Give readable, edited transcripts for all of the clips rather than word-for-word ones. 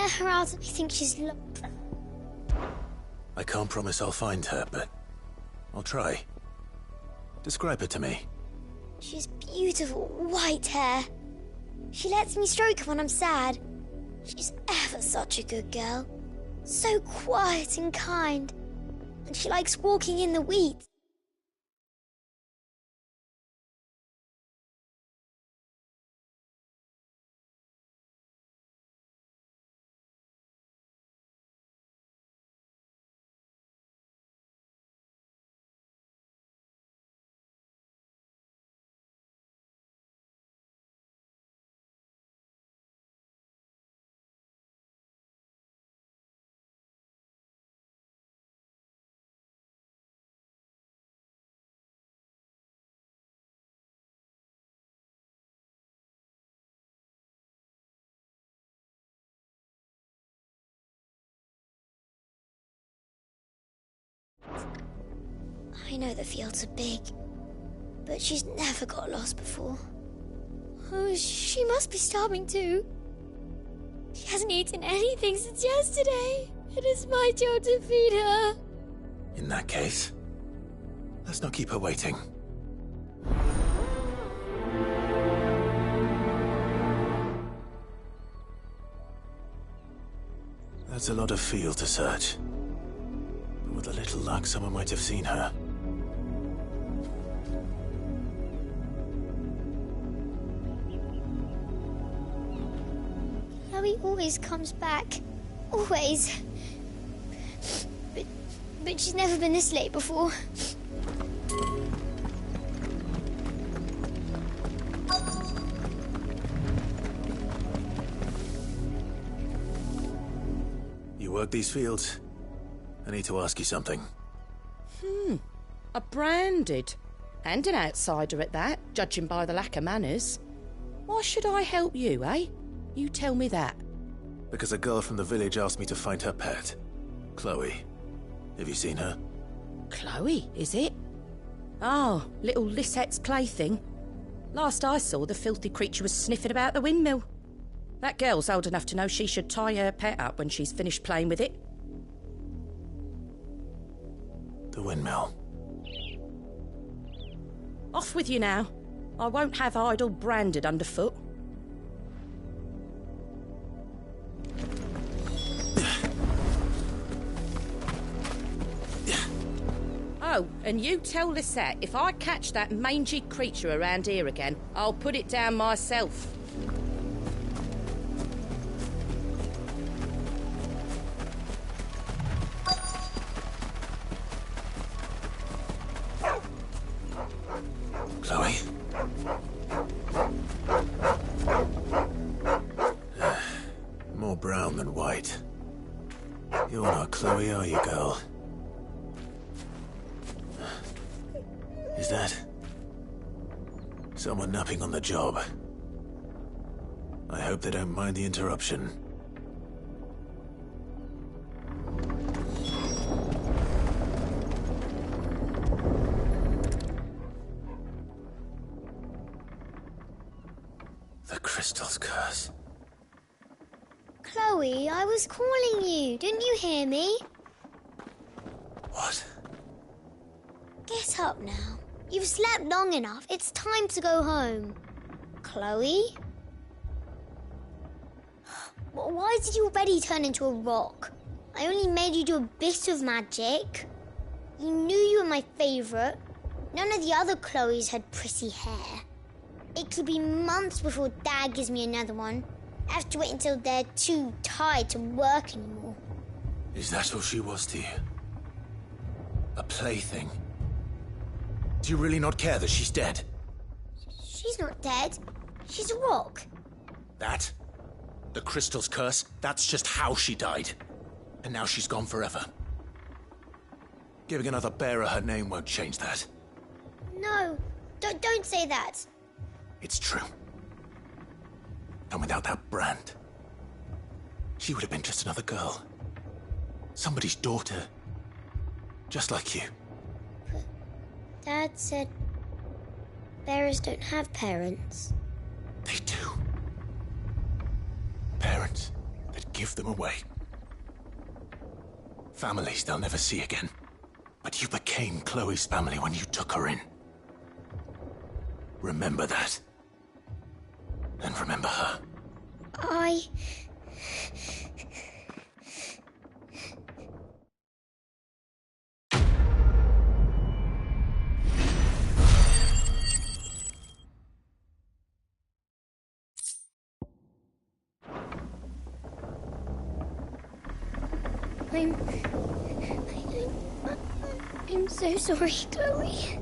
scare her out of me think she's I can't promise I'll find her, but I'll try. Describe her to me. She's beautiful white hair. She lets me stroke her when I'm sad. She's ever such a good girl. So quiet and kind. And she likes walking in the wheat. I know the fields are big, but she's never got lost before. Oh, she must be starving too. She hasn't eaten anything since yesterday. It is my job to feed her. In that case, let's not keep her waiting. That's a lot of field to search. But with a little luck, someone might have seen her. Chloe always comes back. Always. But she's never been this late before. You work these fields? I need to ask you something. A branded. And an outsider at that, judging by the lack of manners. Why should I help you, eh? You tell me that. Because a girl from the village asked me to find her pet. Chloe. Have you seen her? Chloe, is it? Oh, little Lisette's plaything. Last I saw, the filthy creature was sniffing about the windmill. That girl's old enough to know she should tie her pet up when she's finished playing with it. The windmill. Off with you now. I won't have idle branded underfoot. Oh, and you tell Lisette, if I catch that mangy creature around here again, I'll put it down myself. Chloe? More brown than white. You're not Chloe, are you, girl? Is that someone napping on the job? I hope they don't mind the interruption. The crystal's curse. Chloe, I was calling you. Didn't you hear me? What? Get up now. You've slept long enough. It's time to go home. Chloe? Why did you already turn into a rock? I only made you do a bit of magic. You knew you were my favourite. None of the other Chloes had pretty hair. It could be months before Dad gives me another one. I have to wait until they're too tired to work anymore. Is that all she was to you? A plaything? Do you really not care that she's dead? She's not dead. She's a rock. That? The crystal's curse? That's just how she died. And now she's gone forever. Giving another bearer her name won't change that. No, don't say that. It's true. And without that brand, she would have been just another girl. Somebody's daughter. Just like you. But Dad said bearers don't have parents. They do. Parents that give them away. Families they'll never see again. But you became Chloe's family when you took her in. Remember that. And remember her. I'm so sorry, Chloe.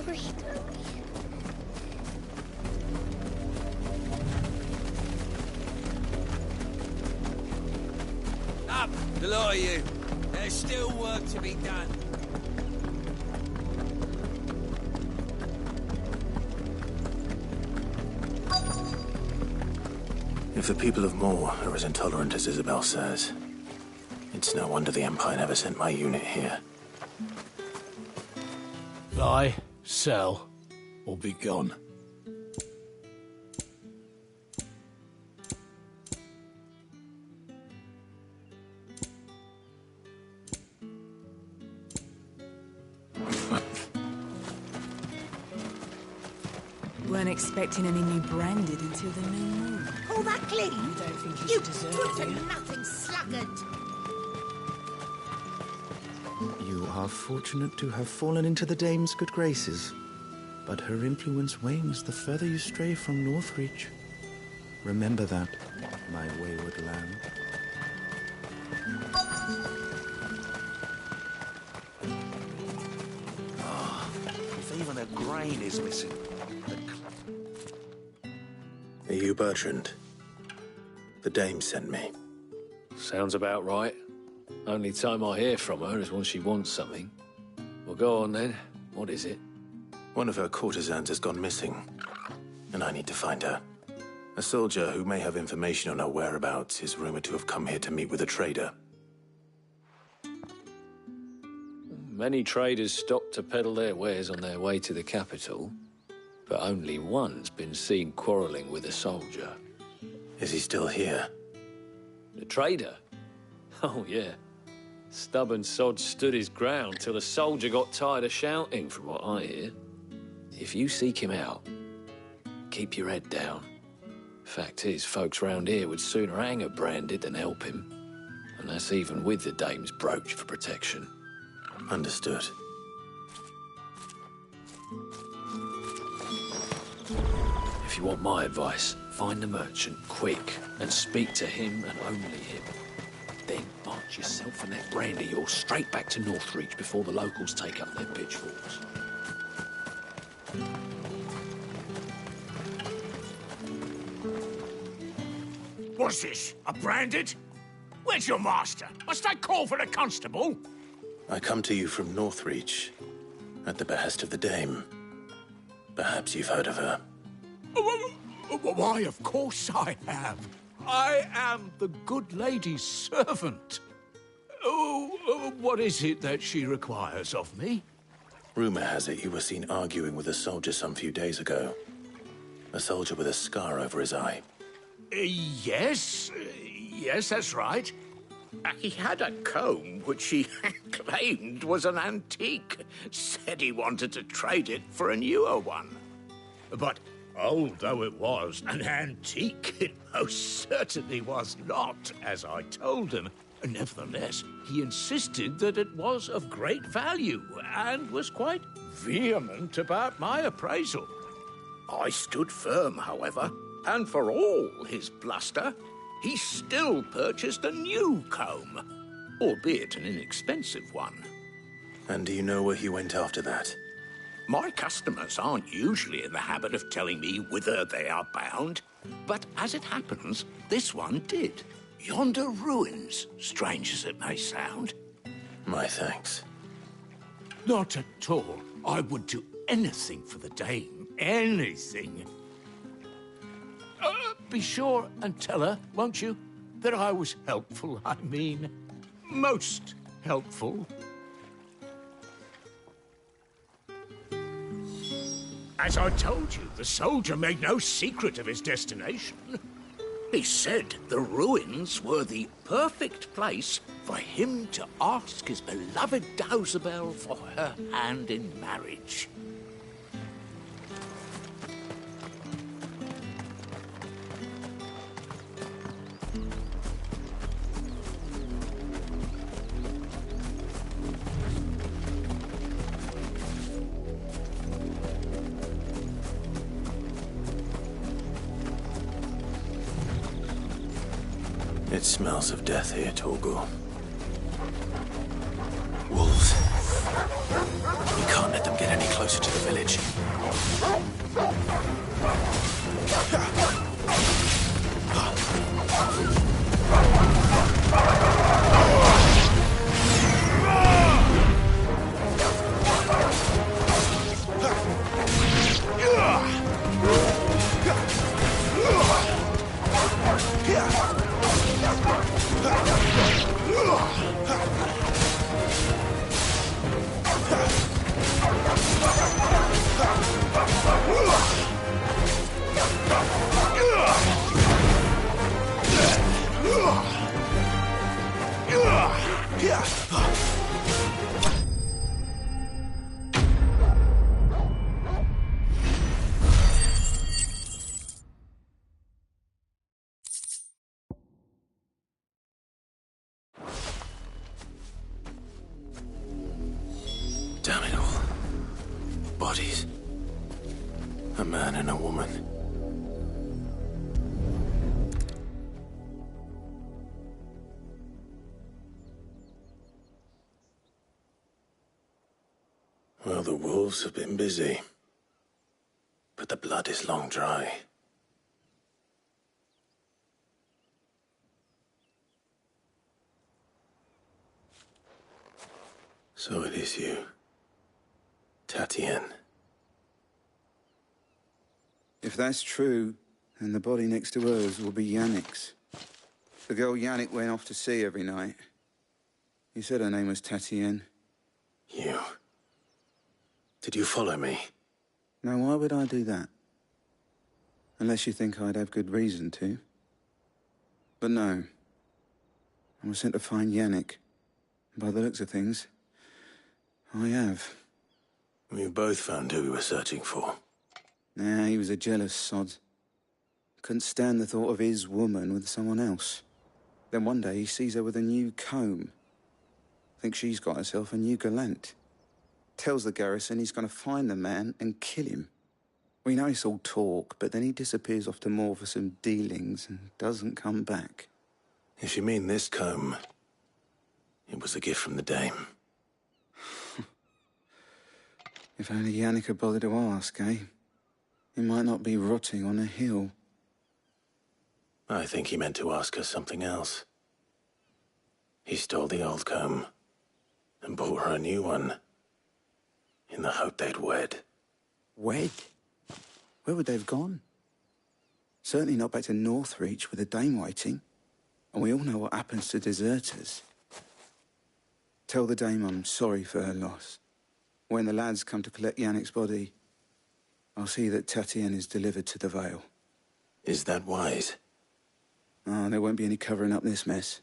Chloe, Chloe. Up, the lot of you. There's still work to be done. If the people of Moor are as intolerant as Isabel says, it's no wonder the Empire never sent my unit here. Buy, sell, or be gone. Weren't expecting any new branded until the new moon. All that clean? You don't think you You should deserve it, do you? good-for-nothing sluggard! You are fortunate to have fallen into the dame's good graces, but her influence wanes the further you stray from Northreach. Remember that, my wayward lamb. If even a grain is missing. Are you Bertrand? The dame sent me. Sounds about right. Only time I hear from her is when she wants something. Well, go on then. What is it? One of her courtesans has gone missing, and I need to find her. A soldier who may have information on her whereabouts is rumored to have come here to meet with a trader. Many traders stop to peddle their wares on their way to the capital, but only one's been seen quarrelling with a soldier. Is he still here? The trader? Oh, yeah. Stubborn sod stood his ground till the soldier got tired of shouting, from what I hear. If you seek him out, keep your head down. Fact is, folks round here would sooner hang a branded than help him. And that's even with the dame's brooch for protection. Understood. If you want my advice, find the merchant quick and speak to him and only him. Then march yourself and that brandy yours straight back to Northreach before the locals take up their pitchforks. What's this? A branded? Where's your master? Must I call for a constable? I come to you from Northreach, at the behest of the dame. Perhaps you've heard of her. Why, of course I have. I am the good lady's servant. Oh, what is it that she requires of me? Rumor has it you were seen arguing with a soldier some few days ago. A soldier with a scar over his eye. Yes, that's right. He had a comb which he claimed was an antique. Said he wanted to trade it for a newer one. But old though it was, an antique it most certainly was not, as I told him. Nevertheless, he insisted that it was of great value and was quite vehement about my appraisal. I stood firm, however, and for all his bluster, he still purchased a new comb, albeit an inexpensive one. And do you know where he went after that? My customers aren't usually in the habit of telling me whither they are bound, but as it happens, this one did. Yonder ruins, strange as it may sound. My thanks. Not at all. I would do anything for the dame. Anything. Be sure and tell her, won't you, that I was helpful, I mean, most helpful. As I told you, the soldier made no secret of his destination. He said the ruins were the perfect place for him to ask his beloved Dausabel for her hand in marriage. It smells of death here, Torgor. Wolves. We can't let them Don't get any closer to the village. Damn it all. Bodies. A man and a woman. Well, the wolves have been busy. But the blood is long dry. So it is you. Tatienne. If that's true, then the body next to hers will be Yannick's. The girl Yannick went off to sea every night. You said her name was Tatienne. You. Did you follow me? Now, why would I do that? Unless you think I'd have good reason to. But no. I was sent to find Yannick. By the looks of things, I have. We both found who we were searching for. Nah, he was a jealous sod. Couldn't stand the thought of his woman with someone else. Then one day he sees her with a new comb. Thinks she's got herself a new gallant. Tells the garrison he's going to find the man and kill him. We know it's all talk, but then he disappears off to Moor for some dealings and doesn't come back. If you mean this comb, it was a gift from the dame. If only Yannick had bothered to ask, eh? He might not be rotting on a hill. I think he meant to ask us something else. He stole the old comb and bought her a new one in the hope they'd wed. Wed? Where would they have gone? Certainly not back to Northreach with a dame waiting. And we all know what happens to deserters. Tell the dame I'm sorry for her loss. When the lads come to collect Yannick's body, I'll see that Tatienne is delivered to the Vale. Is that wise? Oh, there won't be any covering up this mess.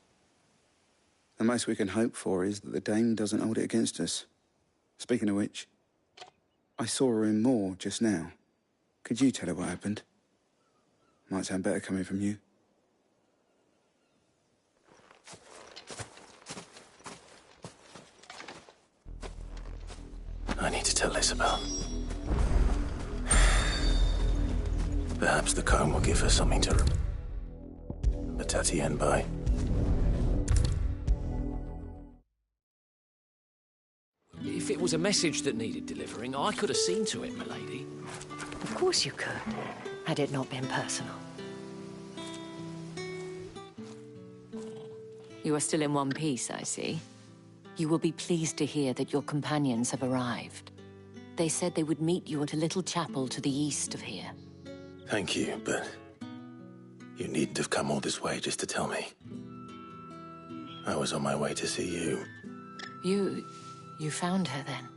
The most we can hope for is that the dame doesn't hold it against us. Speaking of which, I saw her in Moor just now. Could you tell her what happened? Might sound better coming from you. I need to tell Isabel. Perhaps the comb will give her something to remember Tatienne by. If it was a message that needed delivering, I could have seen to it, milady. Of course you could, had it not been personal. You are still in one piece, I see. You will be pleased to hear that your companions have arrived. They said they would meet you at a little chapel to the east of here. Thank you, but you needn't have come all this way just to tell me. I was on my way to see you. You found her then?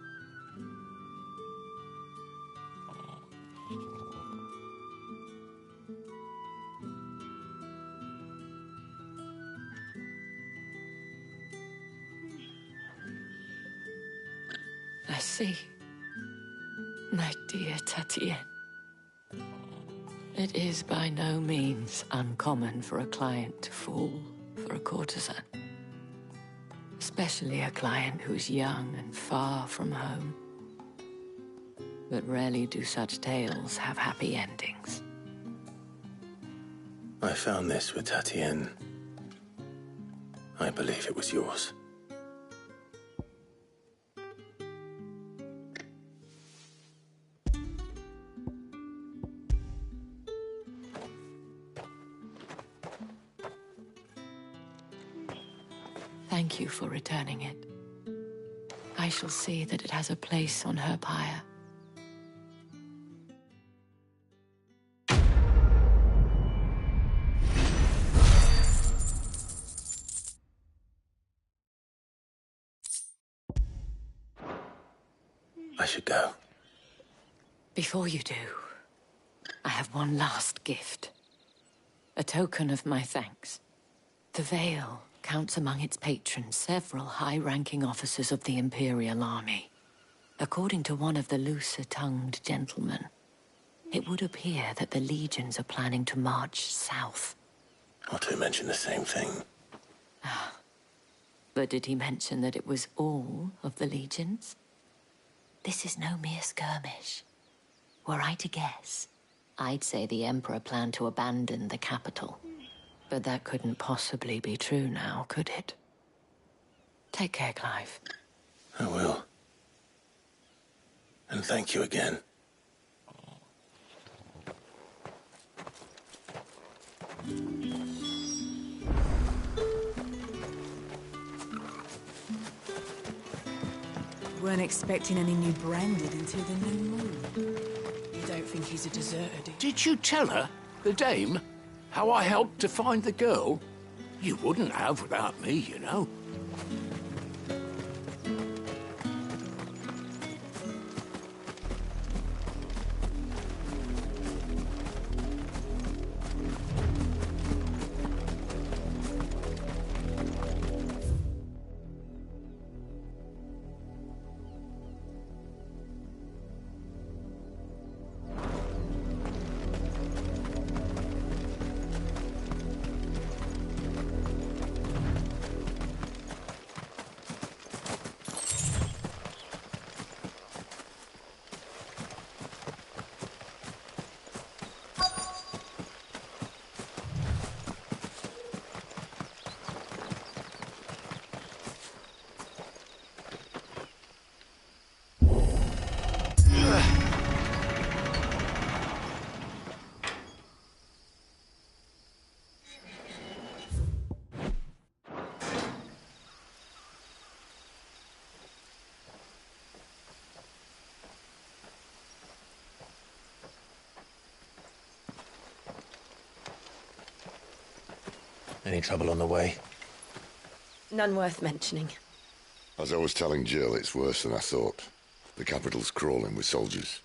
I see. My dear Tatienne. It is by no means uncommon for a client to fall for a courtesan. Especially a client who's young and far from home. But rarely do such tales have happy endings. I found this with Tatienne. I believe it was yours. Thank you for returning it. I shall see that it has a place on her pyre. I should go. Before you do, I have one last gift. A token of my thanks. The Vale counts among its patrons several high-ranking officers of the Imperial Army. According to one of the looser-tongued gentlemen, it would appear that the legions are planning to march south. Otto mentioned the same thing. But did he mention that it was all of the legions? This is no mere skirmish. Were I to guess, I'd say the Emperor planned to abandon the capital. But that couldn't possibly be true now, could it? Take care, Clive. I will. And thank you again. Weren't expecting any new branded until the new moon. You don't think he's a deserter, do you? Did you tell her, the dame, how I helped to find the girl? You wouldn't have without me, you know. Any trouble on the way? None worth mentioning. As I was telling Jill, it's worse than I thought. The capital's crawling with soldiers.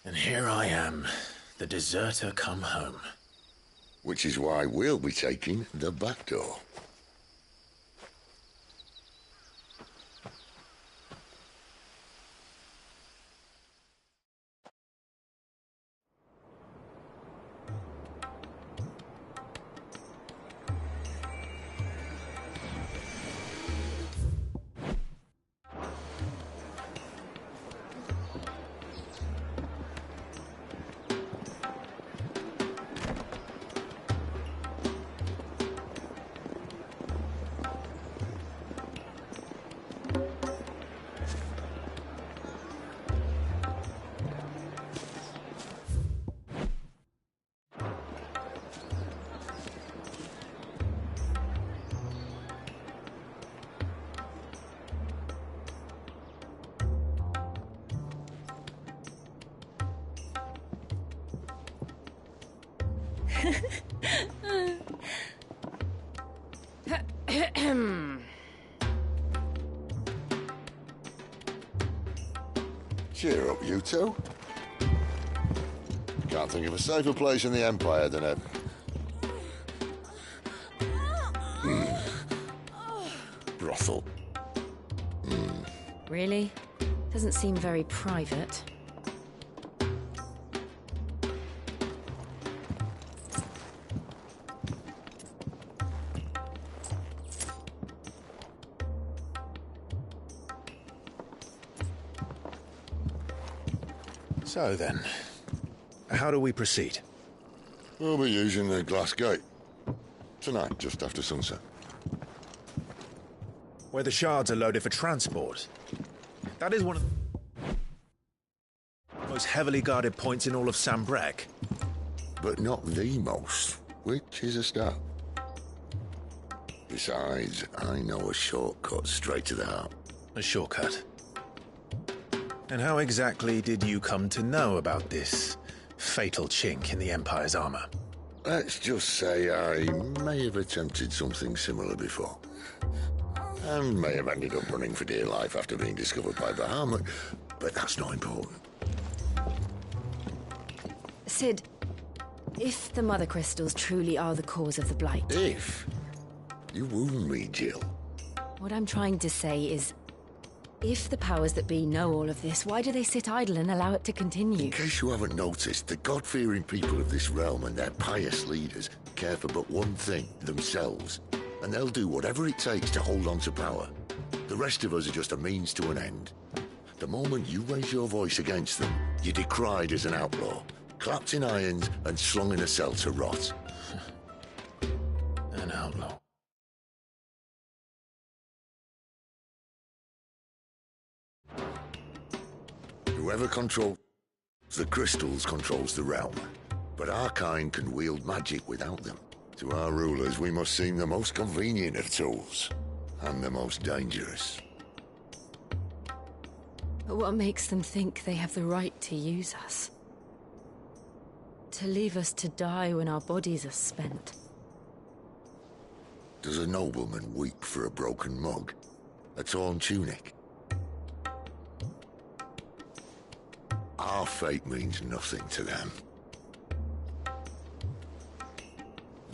And here I am, the deserter come home. Which is why we'll be taking the back door. Cheer up, you two. Can't think of a safer place in the Empire than a... brothel. Really? Doesn't seem very private. So then, how do we proceed? We'll be using the glass gate. Tonight, just after sunset. Where the shards are loaded for transport. That is one of the most heavily guarded points in all of Sambrek. But not the most, which is a start. Besides, I know a shortcut straight to the heart. A shortcut. And how exactly did you come to know about this fatal chink in the Empire's armor? Let's just say I may have attempted something similar before. And may have ended up running for dear life after being discovered by Bahamut, but that's not important. Sid, if the Mother Crystals truly are the cause of the Blight... If? You wound me, Jill. What I'm trying to say is, if the powers that be know all of this, why do they sit idle and allow it to continue? In case you haven't noticed, the God-fearing people of this realm and their pious leaders care for but one thing, themselves. And they'll do whatever it takes to hold on to power. The rest of us are just a means to an end. The moment you raise your voice against them, you're decried as an outlaw, clapped in irons and slung in a cell to rot. An outlaw. Whoever controls the crystals controls the realm. But our kind can wield magic without them. To our rulers, we must seem the most convenient of tools, and the most dangerous. But what makes them think they have the right to use us? To leave us to die when our bodies are spent? Does a nobleman weep for a broken mug? A torn tunic? Our fate means nothing to them.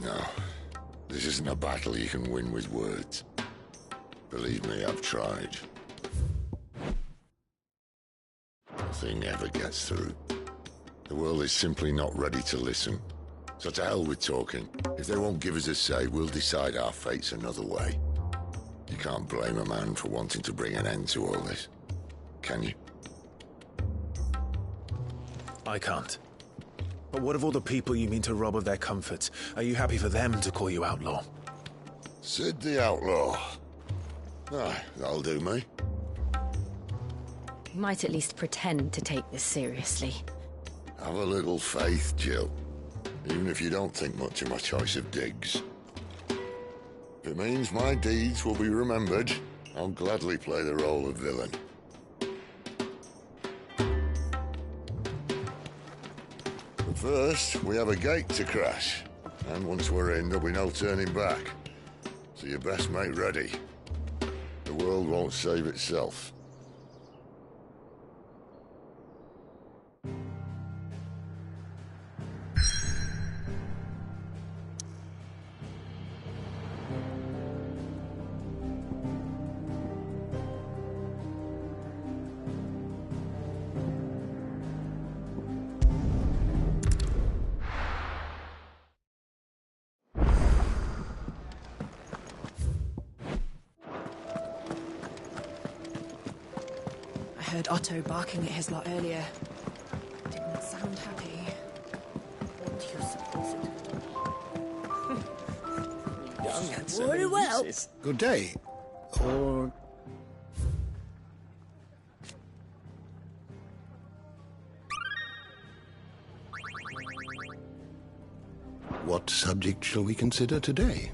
No, this isn't a battle you can win with words. Believe me, I've tried. Nothing ever gets through. The world is simply not ready to listen. So to hell with talking. If they won't give us a say, we'll decide our fates another way. You can't blame a man for wanting to bring an end to all this, can you? I can't. But what of all the people you mean to rob of their comforts? Are you happy for them to call you outlaw? Sid the Outlaw. Aye, that'll do me. We might at least pretend to take this seriously. Have a little faith, Jill. Even if you don't think much of my choice of digs. If it means my deeds will be remembered, I'll gladly play the role of villain. But first, we have a gate to crash. And once we're in, there'll be no turning back. So you best make ready. The world won't save itself. I heard Otto barking at his lot earlier. Didn't sound happy. What do you suppose it Very well. Good day. Or... What subject shall we consider today?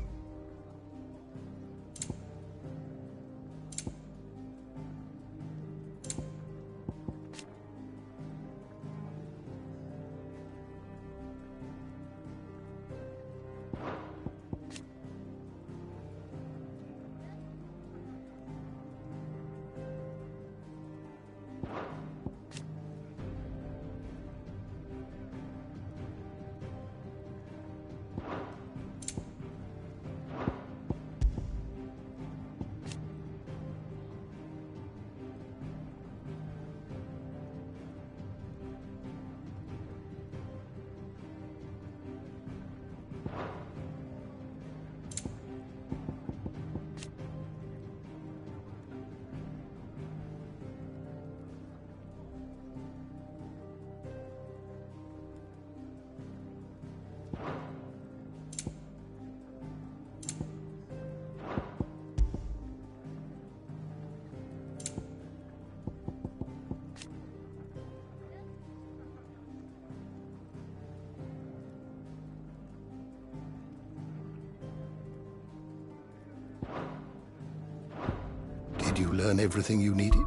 Did you learn everything you needed?